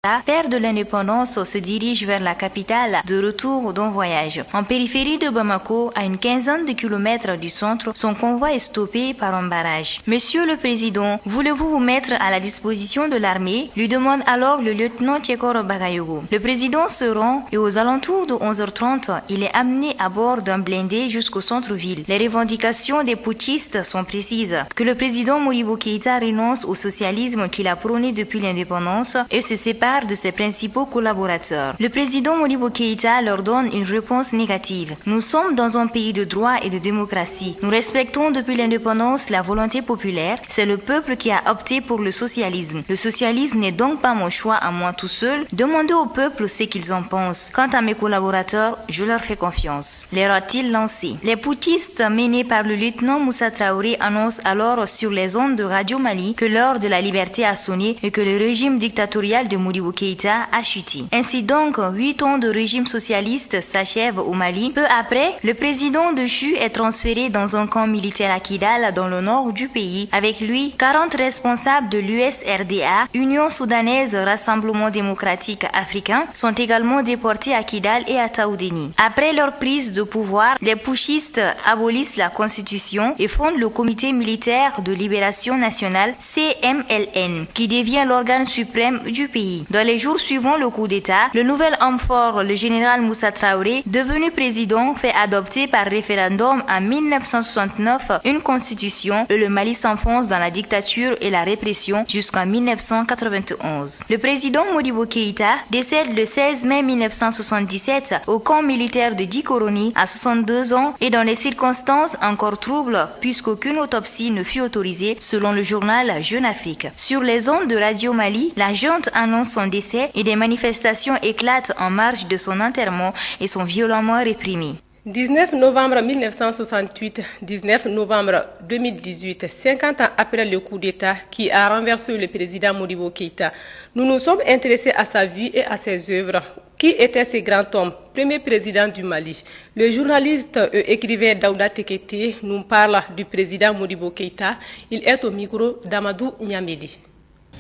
Keïta, père de l'indépendance, se dirige vers la capitale de retour d'un voyage. En périphérie de Bamako, à une quinzaine de kilomètres du centre, son convoi est stoppé par un barrage. Monsieur le Président, voulez-vous vous mettre à la disposition de l'armée? Lui demande alors le lieutenant Tchekor Bagayogo. Le président se rend et aux alentours de 11h30, il est amené à bord d'un blindé jusqu'au centre-ville. Les revendications des putschistes sont précises. Que le président Modibo Keïta renonce au socialisme qu'il a prôné depuis l'indépendance et se sépare de ses principaux collaborateurs. Le président Modibo Keïta leur donne une réponse négative. Nous sommes dans un pays de droit et de démocratie. Nous respectons depuis l'indépendance la volonté populaire. C'est le peuple qui a opté pour le socialisme. Le socialisme n'est donc pas mon choix à moi tout seul. Demandez au peuple ce qu'ils en pensent. Quant à mes collaborateurs, je leur fais confiance. Leur a-t-il lancé. Les putschistes menés par le lieutenant Moussa Traoré annoncent alors sur les ondes de Radio Mali que l'heure de la liberté a sonné et que le régime dictatorial de Modibo Keïta a chuté. Ainsi donc, 8 ans de régime socialiste s'achèvent au Mali. Peu après, le président déchu est transféré dans un camp militaire à Kidal, dans le nord du pays. Avec lui, 40 responsables de l'USRDA, Union soudanaise Rassemblement démocratique africain, sont également déportés à Kidal et à Taoudéni. Après leur prise de pouvoir, les putschistes abolissent la constitution et fondent le comité militaire de libération nationale CMLN, qui devient l'organe suprême du pays. Dans les jours suivant le coup d'État, le nouvel homme fort, le général Moussa Traoré, devenu président, fait adopter par référendum en 1969 une constitution et le Mali s'enfonce dans la dictature et la répression jusqu'en 1991. Le président Modibo Keïta décède le 16 mai 1977 au camp militaire de Dikoroni à 62 ans et dans des circonstances encore troubles puisqu'aucune autopsie ne fut autorisée selon le journal Jeune Afrique. Sur les ondes de Radio Mali, la junte annonce son décès et des manifestations éclatent en marge de son enterrement et sont violemment réprimées. 19 novembre 1968, 19 novembre 2018, 50 ans après le coup d'État qui a renversé le président Modibo Keïta, nous nous sommes intéressés à sa vie et à ses œuvres. Qui était ce grand homme, premier président du Mali? Le journaliste et écrivain Daouda Tekete nous parle du président Modibo Keïta. Il est au micro d'Amadou Niamedi.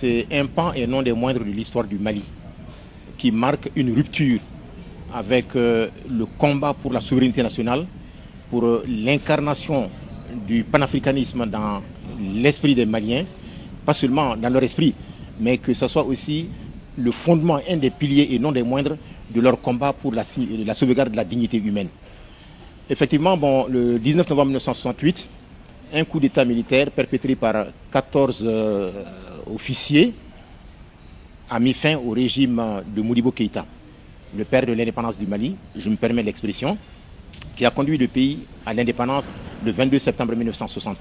C'est un pan et non des moindres de l'histoire du Mali qui marque une rupture avec le combat pour la souveraineté nationale, pour l'incarnation du panafricanisme dans l'esprit des Maliens, pas seulement dans leur esprit, mais que ce soit aussi le fondement, un des piliers et non des moindres de leur combat pour la sauvegarde de la dignité humaine. Effectivement, le 19 novembre 1968, un coup d'État militaire perpétré par 14 officiers a mis fin au régime de Modibo Keïta, le père de l'indépendance du Mali, je me permets l'expression, qui a conduit le pays à l'indépendance le 22 septembre 1960.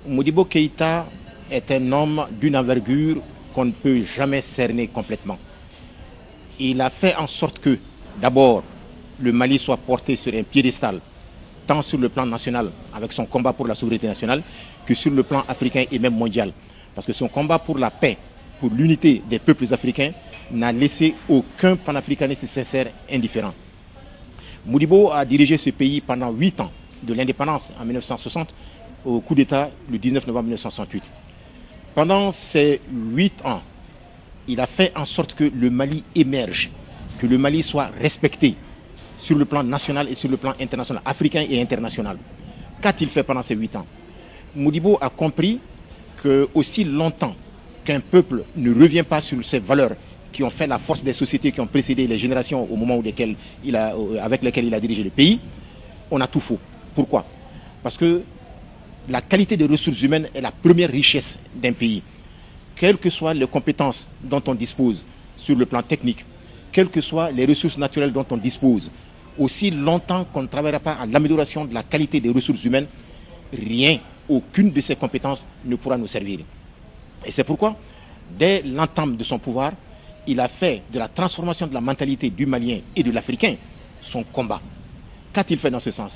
Modibo Keïta est un homme d'une envergure qu'on ne peut jamais cerner complètement. Il a fait en sorte que, d'abord, le Mali soit porté sur un piédestal, tant sur le plan national, avec son combat pour la souveraineté nationale, que sur le plan africain et même mondial. Parce que son combat pour la paix, pour l'unité des peuples africains, n'a laissé aucun panafricaniste sincère indifférent. Modibo a dirigé ce pays pendant 8 ans, de l'indépendance en 1960 au coup d'État le 19 novembre 1968. Pendant ces 8 ans, il a fait en sorte que le Mali émerge, que le Mali soit respecté sur le plan national et sur le plan international, africain et international. Qu'a-t-il fait pendant ces 8 ans? Modibo a compris que aussi longtemps qu'un peuple ne revient pas sur ses valeurs qui ont fait la force des sociétés qui ont précédé les générations au moment avec lesquelles il a dirigé le pays, on a tout faux. Pourquoi? Parce que la qualité des ressources humaines est la première richesse d'un pays. Quelles que soient les compétences dont on dispose sur le plan technique, quelles que soient les ressources naturelles dont on dispose, aussi longtemps qu'on ne travaillera pas à l'amélioration de la qualité des ressources humaines, rien, aucune de ces compétences ne pourra nous servir. Et c'est pourquoi, dès l'entame de son pouvoir, il a fait de la transformation de la mentalité du Malien et de l'Africain son combat. Qu'a-t-il fait dans ce sens?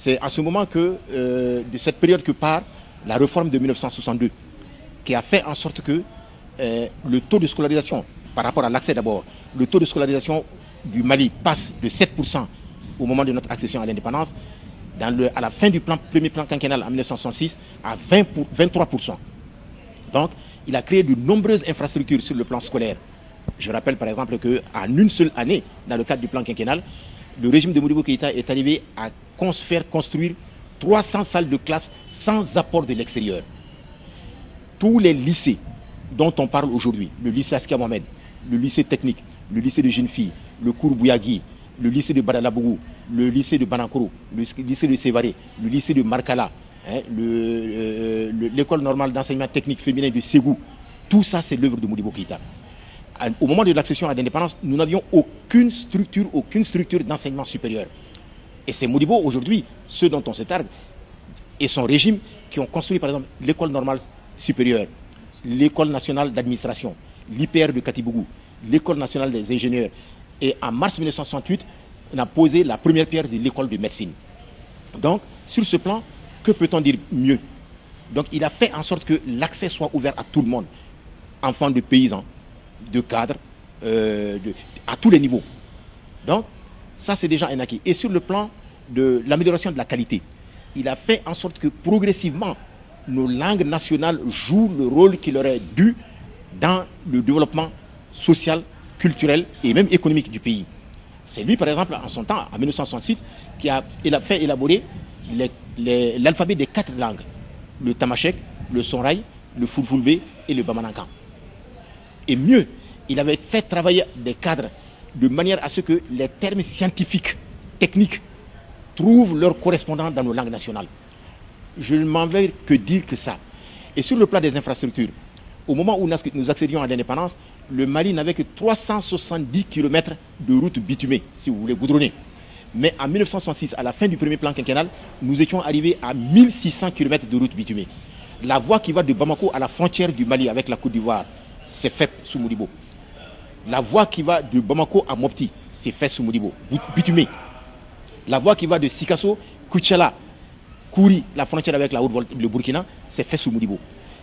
C'est à ce moment que, de cette période que part la réforme de 1962, qui a fait en sorte que le taux de scolarisation, par rapport à l'accès d'abord, le taux de scolarisation du Mali passe de 7% au moment de notre accession à l'indépendance, à la fin du premier plan quinquennal en 1966, à 23%. Donc, il a créé de nombreuses infrastructures sur le plan scolaire, Je rappelle par exemple qu'en une seule année, dans le cadre du plan quinquennal, le régime de Modibo Keïta est arrivé à faire construire 300 salles de classe sans apport de l'extérieur. Tous les lycées dont on parle aujourd'hui, le lycée Askia Mohamed, le lycée technique, le lycée de jeunes filles, le cours Bouyagui, le lycée de Badalabougou, le lycée de Banankoro, le lycée de Sévaré, le lycée de Markala, hein, l'école normale d'enseignement technique féminin de Ségou, tout ça c'est l'œuvre de Modibo Keïta. Au moment de l'accession à l'indépendance, nous n'avions aucune structure d'enseignement supérieur. Et c'est Modibo aujourd'hui, ceux dont on se targue, et son régime, qui ont construit par exemple l'école normale supérieure, l'école nationale d'administration, l'IPR de Katibougou, l'école nationale des ingénieurs. Et en mars 1968, on a posé la première pierre de l'école de médecine. Donc, sur ce plan, que peut-on dire mieux? Donc, il a fait en sorte que l'accès soit ouvert à tout le monde, enfants de paysans, de cadres, à tous les niveaux. Donc, ça c'est déjà un acquis. Et sur le plan de l'amélioration de la qualité, il a fait en sorte que progressivement, nos langues nationales jouent le rôle qui leur est dû dans le développement social, culturel et même économique du pays. C'est lui, par exemple, en son temps, en 1968, qui a fait élaborer l'alphabet des 4 langues. Le tamashek, le sonrai, le fulfulbe et le bamanankan. Et mieux, il avait fait travailler des cadres de manière à ce que les termes scientifiques, techniques, trouvent leur correspondant dans nos langues nationales. Je ne m'en vais que dire que ça. Et sur le plan des infrastructures, au moment où nous accédions à l'indépendance, le Mali n'avait que 370 km de routes bitumées, si vous voulez, goudronnées. Mais en 1966, à la fin du premier plan quinquennal, nous étions arrivés à 1600 km de routes bitumées. La voie qui va de Bamako à la frontière du Mali avec la Côte d'Ivoire, c'est fait sous Modibo. La voie qui va de Bamako à Mopti, c'est fait sous Modibo, bitumé. La voie qui va de Sikasso, Kouchala, Kouri, la frontière avec le Burkina, c'est fait sous Modibo.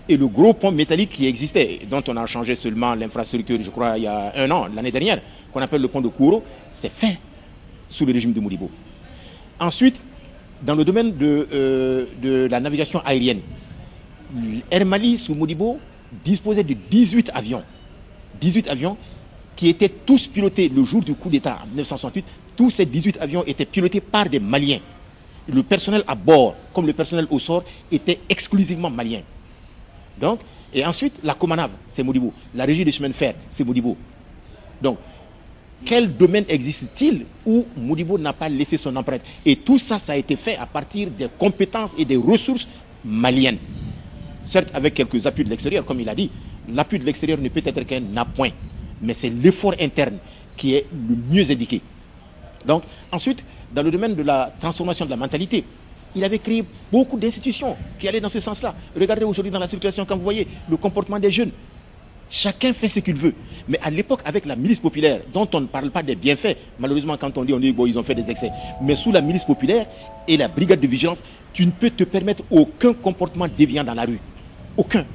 Et le gros pont métallique qui existait, dont on a changé seulement l'infrastructure, je crois, il y a 1 an, l'année dernière, qu'on appelle le pont de Kouro, c'est fait sous le régime de Modibo. Ensuite, dans le domaine de la navigation aérienne, Air Mali sous Modibo disposait de 18 avions. 18 avions qui étaient tous pilotés le jour du coup d'État en 1968. Tous ces 18 avions étaient pilotés par des Maliens. Le personnel à bord, comme le personnel au sort, était exclusivement malien. Donc, et ensuite, la Comanav, c'est Modibo. La régie des chemins de fer, c'est Modibo. Donc, quel domaine existe-t-il où Modibo n'a pas laissé son empreinte? Et tout ça, ça a été fait à partir des compétences et des ressources maliennes. Certes, avec quelques appuis de l'extérieur, comme il a dit, l'appui de l'extérieur ne peut être qu'un appoint, mais c'est l'effort interne qui est le mieux indiqué. Donc, ensuite, dans le domaine de la transformation de la mentalité, il avait créé beaucoup d'institutions qui allaient dans ce sens-là. Regardez aujourd'hui dans la situation, quand vous voyez le comportement des jeunes, chacun fait ce qu'il veut. Mais à l'époque, avec la milice populaire, dont on ne parle pas des bienfaits, malheureusement quand on dit bon, ils ont fait des excès, mais sous la milice populaire et la brigade de vigilance, tu ne peux te permettre aucun comportement déviant dans la rue. Aucun.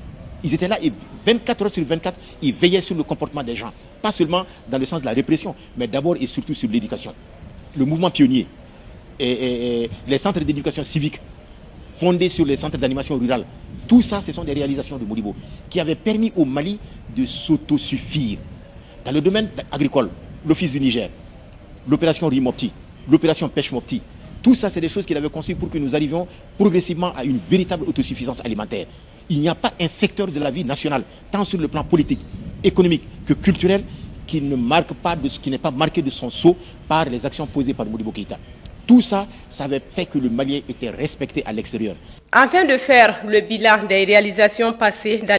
Ils étaient là et 24 heures sur 24, ils veillaient sur le comportement des gens. Pas seulement dans le sens de la répression, mais d'abord et surtout sur l'éducation. Le mouvement pionnier et les centres d'éducation civique fondés sur les centres d'animation rurale, tout ça, ce sont des réalisations de Modibo qui avaient permis au Mali de s'autosuffire. Dans le domaine agricole, l'Office du Niger, l'opération Riz Mopti, l'opération Pêche Mopti, tout ça, c'est des choses qu'il avait conçues pour que nous arrivions progressivement à une véritable autosuffisance alimentaire. Il n'y a pas un secteur de la vie nationale, tant sur le plan politique, économique que culturel, qui ne marque pas qui n'est pas marqué de son sceau par les actions posées par Modibo Keïta. Tout ça, ça avait fait que le Malien était respecté à l'extérieur. En train de faire le bilan des réalisations passées dans